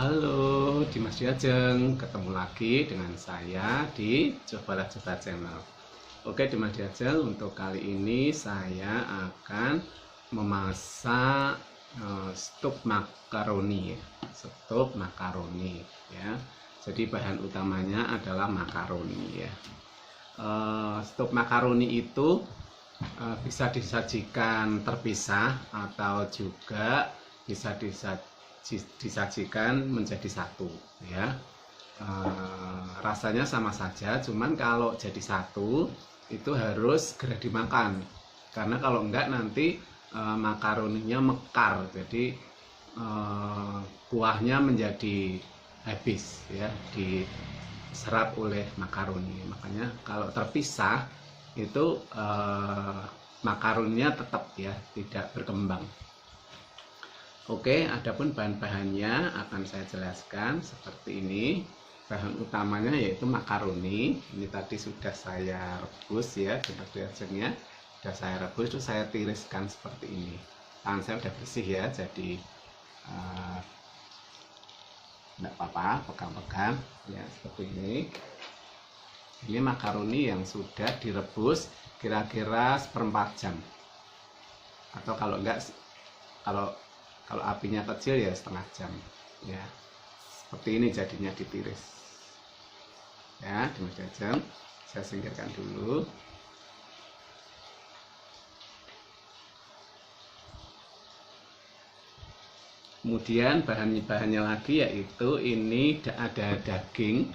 Halo, Dimas Diajeng, ketemu lagi dengan saya di Cobalah Coba Channel. Oke, Dimas Diajeng, untuk kali ini saya akan memasak stuk makaroni ya. Stuk makaroni ya. Jadi bahan utamanya adalah makaroni ya. Stuk makaroni itu bisa disajikan terpisah atau juga bisa disajikan menjadi satu ya. Rasanya sama saja, cuman kalau jadi satu itu harus segera dimakan, karena kalau enggak nanti makaroninya mekar, jadi kuahnya menjadi habis ya, diserap oleh makaroni. Makanya kalau terpisah itu makaroninya tetap ya tidak berkembang. Oke, adapun bahan-bahannya akan saya jelaskan seperti ini. Bahan utamanya yaitu makaroni. Ini tadi sudah saya rebus ya, biasanya sudah saya rebus, terus saya tiriskan seperti ini. Tangan saya udah bersih ya, jadi enggak apa-apa, pegang-pegang ya seperti ini. Ini makaroni yang sudah direbus kira-kira seperempat jam. Atau kalau enggak, kalau apinya kecil ya setengah jam ya. Seperti ini jadinya ditiris ya. Dimas Diajeng, saya singkirkan dulu. Kemudian bahannya lagi yaitu ini ada daging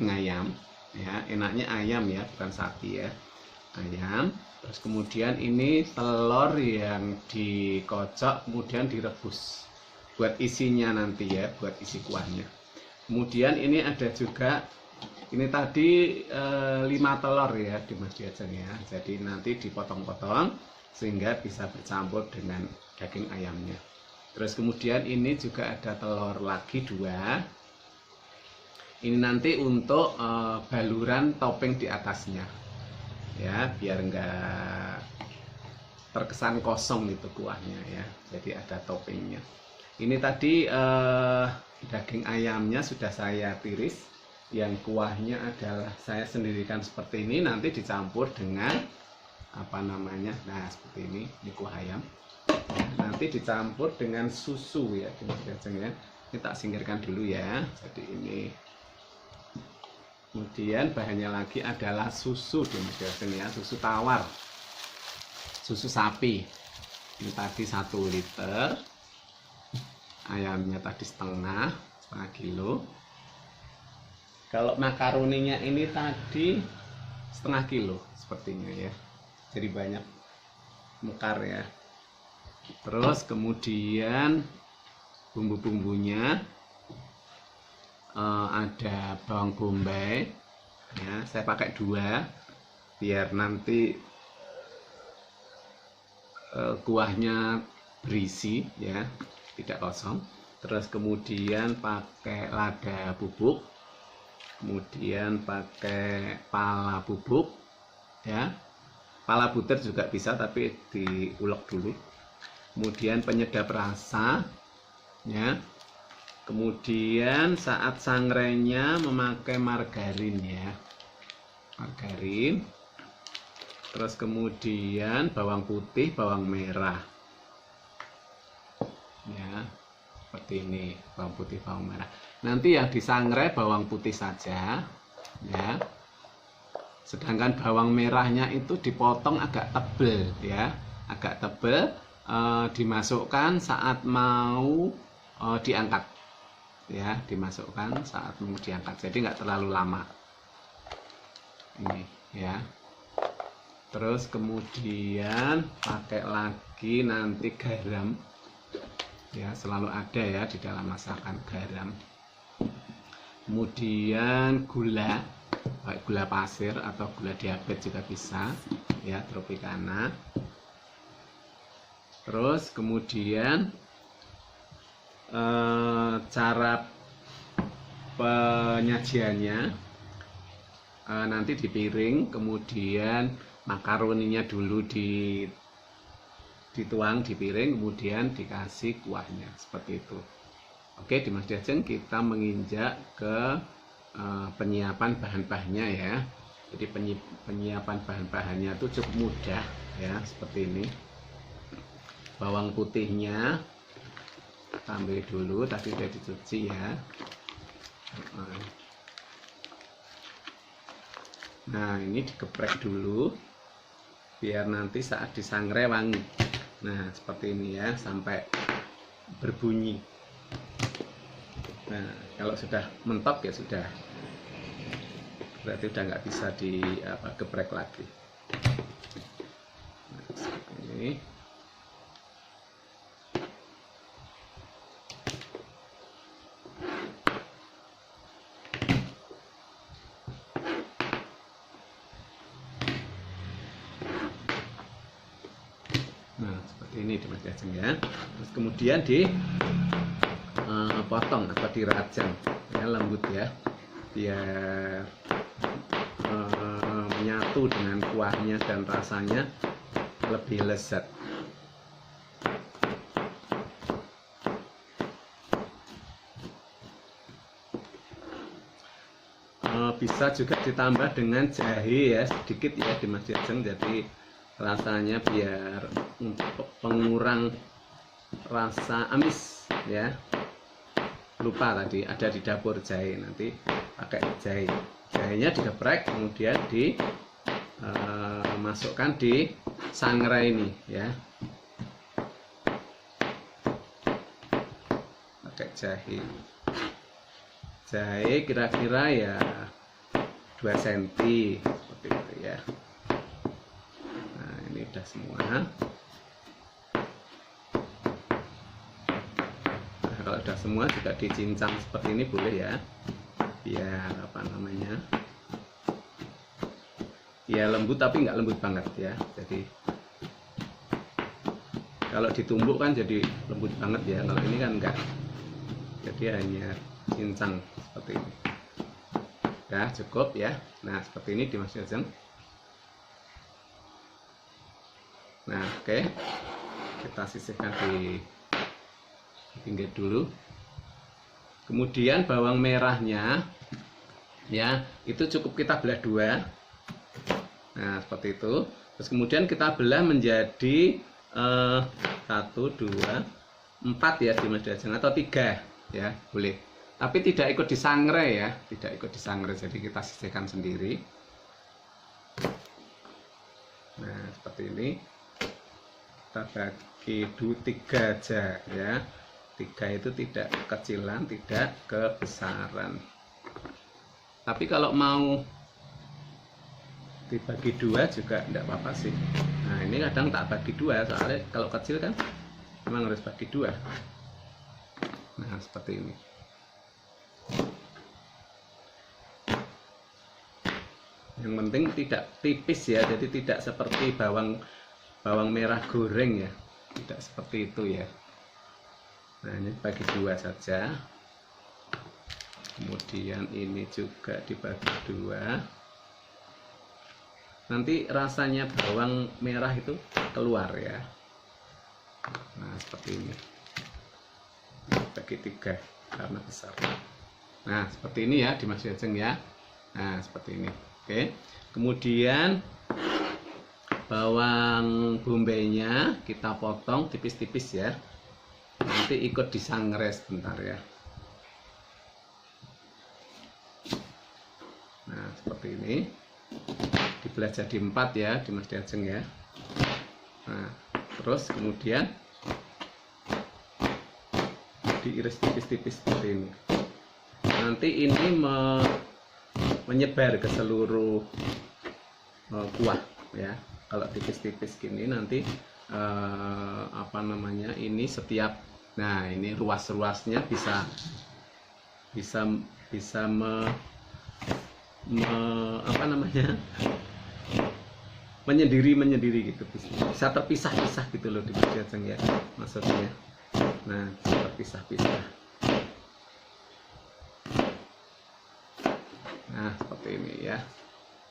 ayam ya. Enaknya ayam ya, bukan sapi ya, ayam. Terus kemudian ini telur yang dikocok kemudian direbus buat isinya nanti ya, buat isi kuahnya. Kemudian ini ada juga, ini tadi 5 telur ya Dimas Diajeng ya. Jadi nanti dipotong-potong sehingga bisa bercampur dengan daging ayamnya. Terus kemudian ini juga ada telur lagi 2. Ini nanti untuk baluran topping di atasnya ya, biar enggak terkesan kosong itu kuahnya ya. Jadi ada toppingnya. Ini tadi daging ayamnya sudah saya tiris, yang kuahnya adalah saya sendirikan seperti ini, nanti dicampur dengan apa namanya, nah seperti ini kuah ayam ya, nanti dicampur dengan susu ya Dimas Diajeng ya. Ini tak singkirkan dulu ya. Jadi ini, kemudian bahannya lagi adalah susu Dimas Diajeng ya, susu tawar, susu sapi. Ini tadi 1 liter, ayamnya tadi setengah kilo. Kalau makaroninya ini tadi setengah kilo sepertinya ya, jadi banyak mekar ya. Terus kemudian bumbu-bumbunya ada bawang bombay ya, saya pakai 2 biar nanti kuahnya berisi ya, tidak kosong. Terus kemudian pakai lada bubuk, kemudian pakai pala bubuk ya, pala butir juga bisa tapi diulek dulu. Kemudian penyedap rasa ya. Kemudian saat sangrenya memakai margarin ya, margarin. Terus kemudian bawang putih, bawang merah ya, seperti ini, bawang putih, bawang merah. Nanti yang disangrai bawang putih saja ya, sedangkan bawang merahnya itu dipotong agak tebal ya, agak tebal. Dimasukkan saat mau diangkat ya, dimasukkan saat mau diangkat, jadi nggak terlalu lama ini ya. Terus kemudian pakai lagi nanti garam ya, selalu ada ya di dalam masakan garam. Kemudian gula, baik gula pasir atau gula diabetes juga bisa ya, tropicana. Terus kemudian cara penyajiannya nanti di piring, kemudian makaroninya dulu dituang di piring, kemudian dikasih kuahnya seperti itu. Oke, di Mas Diajeng kita menginjak ke penyiapan bahan-bahannya ya. Jadi penyiapan bahan-bahannya itu cukup mudah ya, seperti ini. Bawang putihnya tambah dulu, tadi sudah dicuci ya. Nah, ini digeprek dulu biar nanti saat disangrai wangi. Nah, seperti ini ya, sampai berbunyi. Nah, kalau sudah mentok ya sudah, berarti udah nggak bisa digeprek lagi. Nah, seperti ini. Nah, seperti ini Mas Diajeng ya. Terus kemudian dipotong atau dirajang ya, lembut ya, biar menyatu dengan kuahnya dan rasanya lebih lezat. Bisa juga ditambah dengan jahe ya, sedikit ya di Mas Diajeng, jadi rasanya biar untuk pengurang rasa amis ya. Lupa tadi ada di dapur jahe, nanti pakai jahe. Jahenya digeprek kemudian dimasukkan di sangrai ini ya. Pakai jahe. Jahe kira-kira ya 2 cm seperti itu ya. Ini udah semua. Nah, kalau udah semua juga dicincang seperti ini boleh ya, biar apa namanya, ya lembut tapi nggak lembut banget ya. Jadi kalau ditumbuk kan jadi lembut banget ya, kalau ini kan enggak, jadi hanya cincang seperti ini ya, cukup ya. Nah, seperti ini di Mas Diajeng. Nah, oke, kita sisihkan di pinggir dulu. Kemudian bawang merahnya ya, itu cukup kita belah 2. Nah, seperti itu. Terus kemudian kita belah menjadi 1, 2, 4 ya di Mas Diajeng, atau 3 ya, boleh. Tapi tidak ikut disangrai ya, tidak ikut disangrai, jadi kita sisihkan sendiri. Nah, seperti ini. Kita bagi 3 aja ya, 3 itu tidak kecilan, tidak kebesaran. Tapi kalau mau dibagi 2 juga tidak apa-apa sih. Nah, ini kadang tak bagi 2 soalnya kalau kecil kan memang harus bagi 2. Nah, seperti ini. Yang penting tidak tipis ya, jadi tidak seperti bawang merah goreng ya, tidak seperti itu ya. Nah, ini bagi 2 saja. Kemudian ini juga dibagi 2. Nanti rasanya bawang merah itu keluar ya. Nah, seperti ini. Bagi 3 karena besar. Nah, seperti ini ya di Mas Diajeng ya. Nah, seperti ini. Oke. Kemudian bawang bombay-nya kita potong tipis-tipis ya. Nanti ikut disangrai sebentar ya. Nah, seperti ini. Dibelah jadi 4 ya di Mas Diajeng ya. Nah, terus kemudian diiris tipis-tipis seperti ini. Nanti ini menyebar ke seluruh kuah ya. Kalau tipis-tipis gini nanti apa namanya, ini setiap, nah ini ruas-ruasnya bisa apa namanya, menyendiri gitu, bisa terpisah-pisah gitu loh di Mas Diajeng ya, maksudnya. Nah, terpisah-pisah. Nah, seperti ini ya.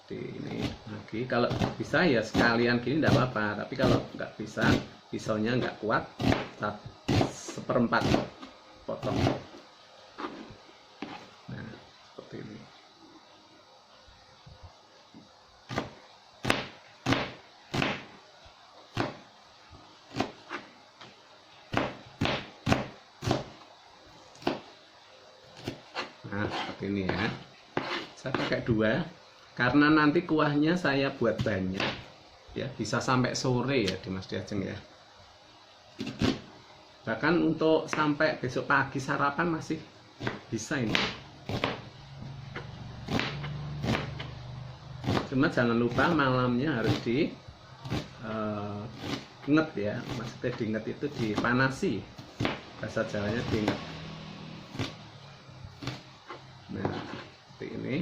Ini lagi, kalau bisa ya sekalian gini tidak apa-apa, tapi kalau nggak bisa, pisaunya nggak kuat, 1/4 potong. Nah, seperti ini ya. Saya pakai 2 karena nanti kuahnya saya buat banyak ya, bisa sampai sore ya Dimas Diajeng ya. Bahkan untuk sampai besok pagi sarapan masih bisa ini. Cuma jangan lupa malamnya harus di inget ya, maksudnya diinget itu dipanasi, bahasa Jawanya diinget. Nah, seperti ini.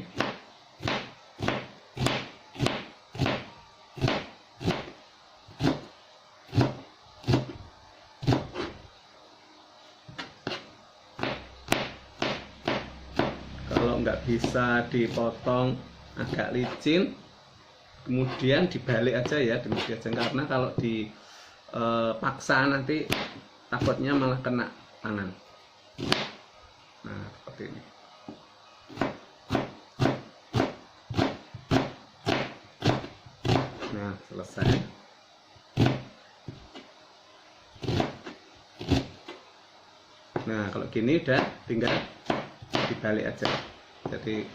Kalau nggak bisa dipotong agak licin, kemudian dibalik aja ya Dimas Diajeng, karena kalau dipaksa nanti takutnya malah kena tangan. Nah, seperti ini. Nah, selesai. Nah, kalau gini udah tinggal dibalik aja, jadi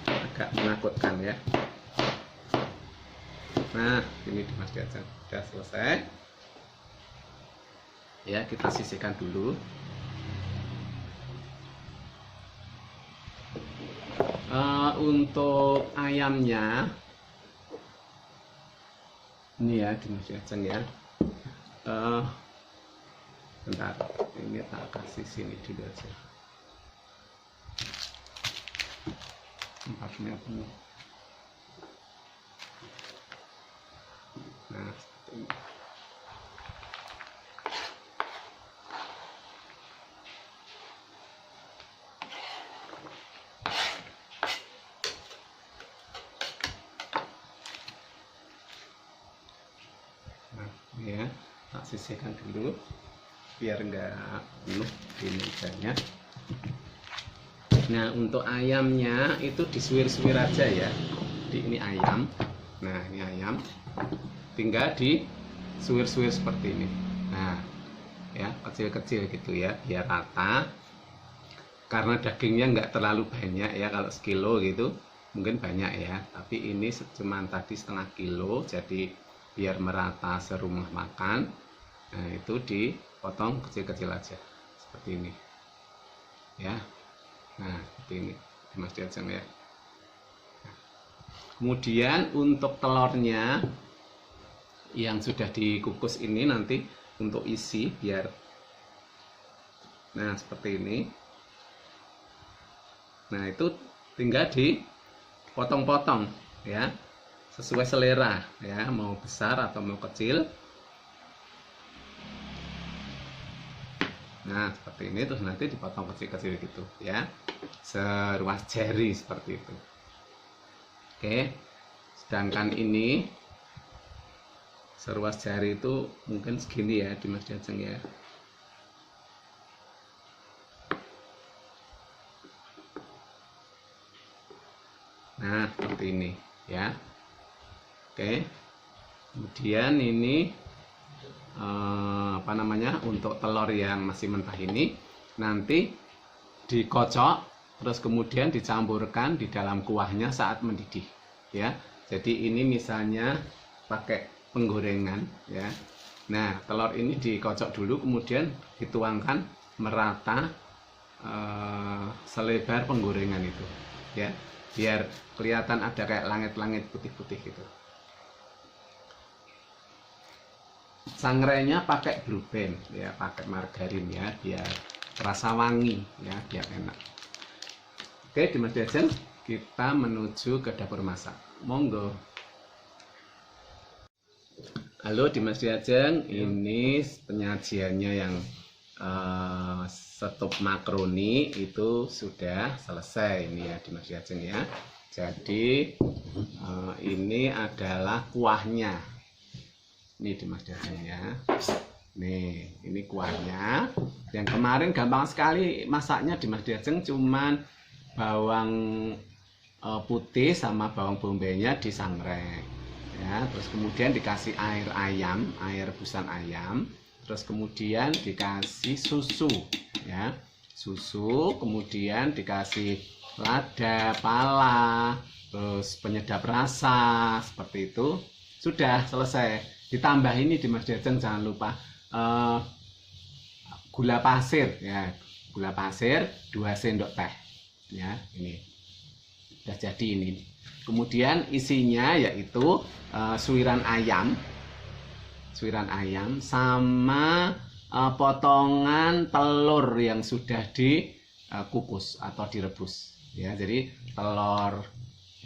agak menakutkan ya. Nah, ini Dimas Diajeng sudah selesai ya, kita sisihkan dulu. Untuk ayamnya ini ya Dimas Diajeng ya, bentar, ini tak kasih sini dulu aja, tempatnya penuh. Nah, seperti ini. Nah, ini ya, tak sisihkan dulu biar enggak penuh di mejanya. Nah, untuk ayamnya itu disuir-suir aja ya. Ini ayam. Nah, ini ayam. Tinggal disuir-suir seperti ini. Nah, ya, kecil-kecil gitu ya, biar rata. Karena dagingnya nggak terlalu banyak ya, kalau sekilo gitu mungkin banyak ya. Tapi ini cuma tadi setengah kilo, jadi biar merata serumah makan. Nah, itu dipotong kecil-kecil aja seperti ini ya. Nah, seperti ini Dimas Diajeng ya. Nah, kemudian untuk telurnya yang sudah dikukus ini nanti untuk isi biar, nah seperti ini. Nah, itu tinggal dipotong-potong ya, sesuai selera ya, mau besar atau mau kecil. Nah, seperti ini, terus nanti dipotong kecil-kecil gitu ya, seruas jari seperti itu. Oke, sedangkan ini seruas jari itu mungkin segini ya Dimas Diajeng ya. Nah, seperti ini ya. Oke, kemudian ini apa namanya, untuk telur yang masih mentah ini nanti dikocok, terus kemudian dicampurkan di dalam kuahnya saat mendidih ya. Jadi ini misalnya pakai penggorengan ya. Nah, telur ini dikocok dulu, kemudian dituangkan merata selebar penggorengan itu ya, biar kelihatan ada kayak langit-langit putih-putih gitu. Sangrenya pakai blue band ya, pakai margarin ya, biar rasa wangi ya, biar enak. Oke Dimas Diajeng, kita menuju ke dapur masak, monggo. Halo Dimas Diajeng, ini penyajiannya yang setup makaroni itu sudah selesai ini ya Dimas Diajeng ya. Jadi ini adalah kuahnya. Ini Dimas Diajeng ya. Nih, ini kuahnya. Yang kemarin gampang sekali masaknya Dimas Diajeng, cuman bawang putih sama bawang bombaynya disangrai ya. Terus kemudian dikasih air ayam, air rebusan ayam. Terus kemudian dikasih susu ya. susu, kemudian dikasih lada, pala, terus penyedap rasa seperti itu. Sudah selesai. Ditambah ini di Mas Diajeng jangan lupa gula pasir ya, gula pasir 2 sendok teh ya. Ini sudah jadi ini. Kemudian isinya yaitu suiran ayam sama potongan telur yang sudah dikukus atau direbus ya. Jadi telur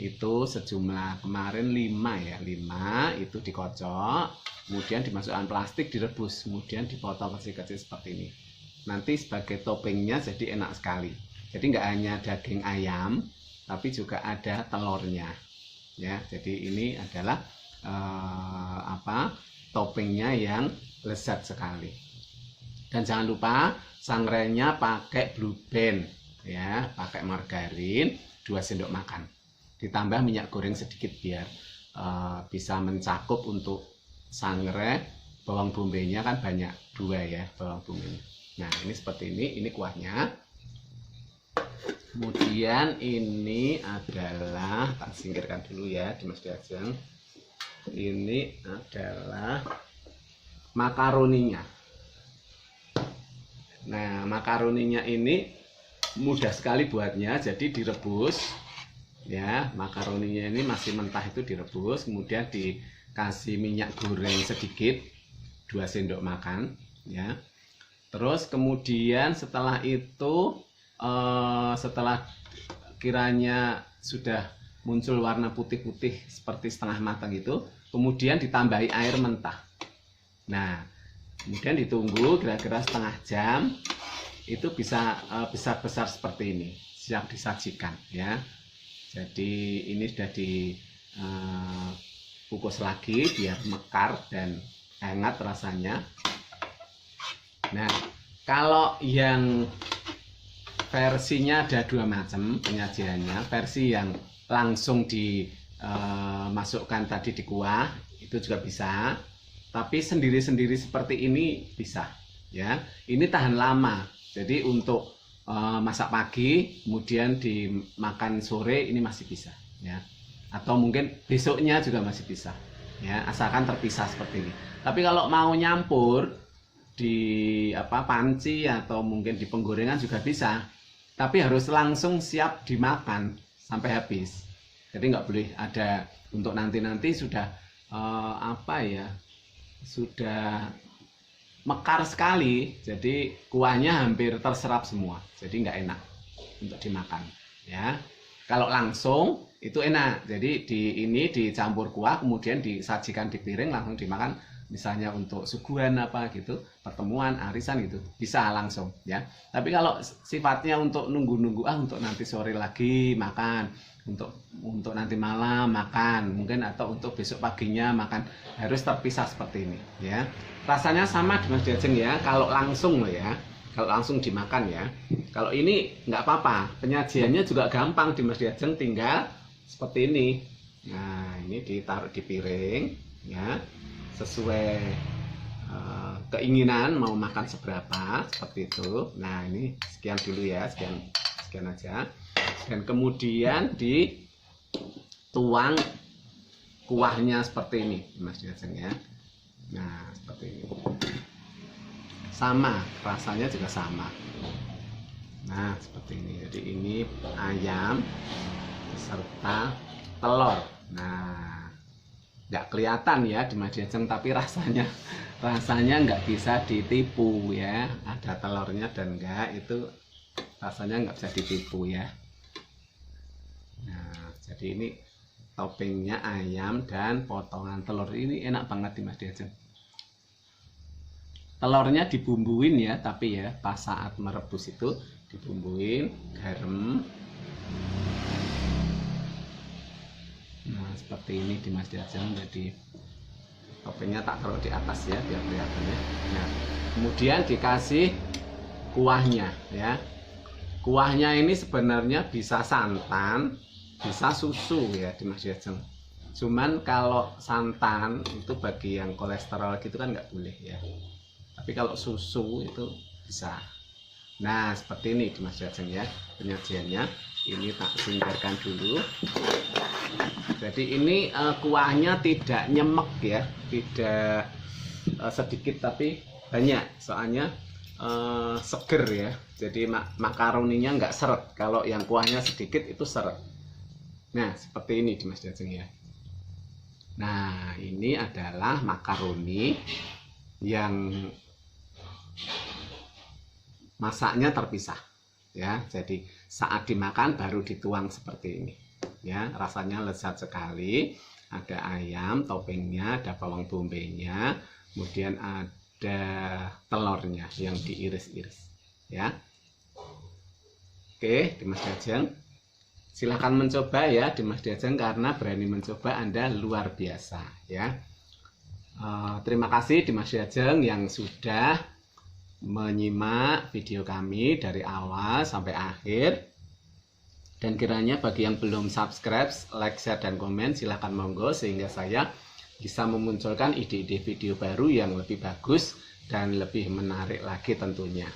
itu sejumlah kemarin 5 ya, 5 itu dikocok, kemudian dimasukkan plastik, direbus, kemudian dipotong kecil-kecil seperti ini. Nanti sebagai toppingnya jadi enak sekali. Jadi nggak hanya daging ayam, tapi juga ada telurnya ya. Jadi ini adalah toppingnya yang lezat sekali. Dan jangan lupa sangrenya pakai Blue Band ya, pakai margarin 2 sendok makan. Ditambah minyak goreng sedikit biar bisa mencakup untuk sangre. Bawang bombay-nya kan banyak, 2 ya bawang bombay. Nah ini seperti ini kuahnya. Kemudian ini adalah, tak singkirkan dulu ya di Mas Diajeng. Ini adalah makaroninya. Nah makaroninya ini mudah sekali buatnya, jadi direbus ya. Makaroninya ini masih mentah itu direbus, kemudian dikasih minyak goreng sedikit 2 sendok makan ya. Terus kemudian setelah itu setelah kiranya sudah muncul warna putih-putih seperti setengah matang itu, kemudian ditambahi air mentah. Nah kemudian ditunggu kira-kira setengah jam, itu bisa besar-besar seperti ini, siap disajikan ya. Jadi ini sudah dikukus lagi biar mekar dan hangat rasanya. Nah kalau yang versinya ada 2 macam penyajiannya. Versi yang langsung dimasukkan tadi di kuah itu juga bisa, tapi sendiri-sendiri seperti ini bisa ya. Ini tahan lama, jadi untuk masak pagi kemudian dimakan sore ini masih bisa ya, atau mungkin besoknya juga masih bisa ya, asalkan terpisah seperti ini. Tapi kalau mau nyampur di panci atau mungkin di penggorengan juga bisa, tapi harus langsung siap dimakan sampai habis. Jadi nggak boleh ada untuk nanti sudah sudah mekar sekali, jadi kuahnya hampir terserap semua, jadi nggak enak untuk dimakan ya. Kalau langsung itu enak, jadi ini dicampur kuah kemudian disajikan di piring langsung dimakan, misalnya untuk suguhan gitu, pertemuan, arisan gitu, bisa langsung ya. Tapi kalau sifatnya untuk nunggu-nunggu untuk nanti sore lagi makan, untuk nanti malam makan mungkin, atau untuk besok paginya makan, harus terpisah seperti ini ya. Rasanya sama di Mas Diajeng ya, kalau langsung loh ya, kalau langsung dimakan ya. Kalau ini nggak apa-apa, penyajiannya juga gampang di Mas Diajeng, tinggal seperti ini. Nah ini ditaruh di piring ya, sesuai keinginan mau makan seberapa seperti itu. Nah ini sekian dulu ya, sekian aja. Dan kemudian dituang kuahnya seperti ini Mas Diajeng ya. Nah seperti ini, sama rasanya juga sama. Nah seperti ini, jadi ini ayam serta telur. Nah nggak kelihatan ya di Mas Diajeng, tapi rasanya nggak bisa ditipu ya. Ada telurnya dan enggak, itu rasanya nggak bisa ditipu ya. Nah jadi ini toppingnya ayam dan potongan telur, ini enak banget di Mas Diajeng. Telurnya dibumbuin ya, tapi ya pas saat merebus itu dibumbuin garam. Nah seperti ini di Mas Diajeng, jadi toppingnya tak taruh di atas ya biar kelihatannya. Nah kemudian dikasih kuahnya ya. Kuahnya ini sebenarnya bisa santan, bisa susu ya di Mas Diajeng. Cuman kalau santan itu bagi yang kolesterol gitu kan nggak boleh ya. Tapi kalau susu itu bisa. Nah, seperti ini Dimas Diajeng ya penyajiannya. Ini tak singkirkan dulu. Jadi ini kuahnya tidak nyemek ya, tidak sedikit tapi banyak, soalnya seger ya. Jadi makaroninya nggak seret. Kalau yang kuahnya sedikit itu seret. Nah, seperti ini Dimas Diajeng ya. Nah, ini adalah makaroni yang masaknya terpisah ya. Jadi saat dimakan baru dituang seperti ini ya. Rasanya lezat sekali. Ada ayam toppingnya, ada bawang bombay-nya, kemudian ada telurnya yang diiris-iris ya. Oke Dimas Diajeng, silahkan mencoba ya Dimas Diajeng, karena berani mencoba Anda luar biasa ya. Terima kasih Dimas Diajeng yang sudah menyimak video kami dari awal sampai akhir. Dan kiranya bagi yang belum subscribe, like, share, dan komen, silahkan monggo, sehingga saya bisa memunculkan ide-ide video baru yang lebih bagus dan lebih menarik lagi tentunya.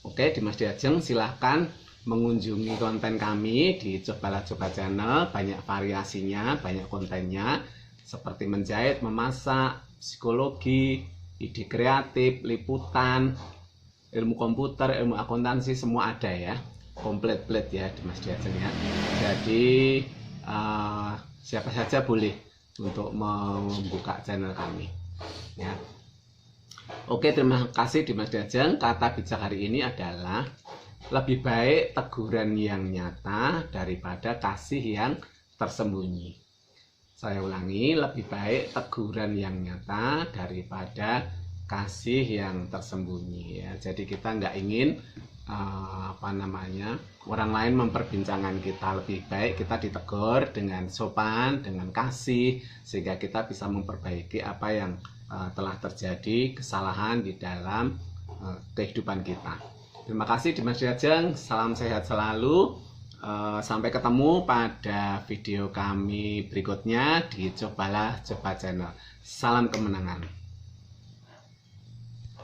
Oke Dimas Diajeng, silahkan mengunjungi konten kami di Cobalah Coba Channel. Banyak variasinya, banyak kontennya, seperti menjahit, memasak, psikologi, ide kreatif, liputan, ilmu komputer, ilmu akuntansi, semua ada ya. Komplit ya Dimas Diajeng ya. Jadi siapa saja boleh untuk membuka channel kami ya. Oke, terima kasih Dimas Diajeng. Kata bijak hari ini adalah lebih baik teguran yang nyata daripada kasih yang tersembunyi. Saya ulangi, lebih baik teguran yang nyata daripada kasih yang tersembunyi ya. Jadi kita nggak ingin orang lain memperbincangkan kita. Lebih baik kita ditegur dengan sopan, dengan kasih, sehingga kita bisa memperbaiki apa yang telah terjadi, kesalahan di dalam kehidupan kita. Terima kasih Dimas Diajeng, salam sehat selalu. Sampai ketemu pada video kami berikutnya di Cobalah Coba Channel. Salam kemenangan.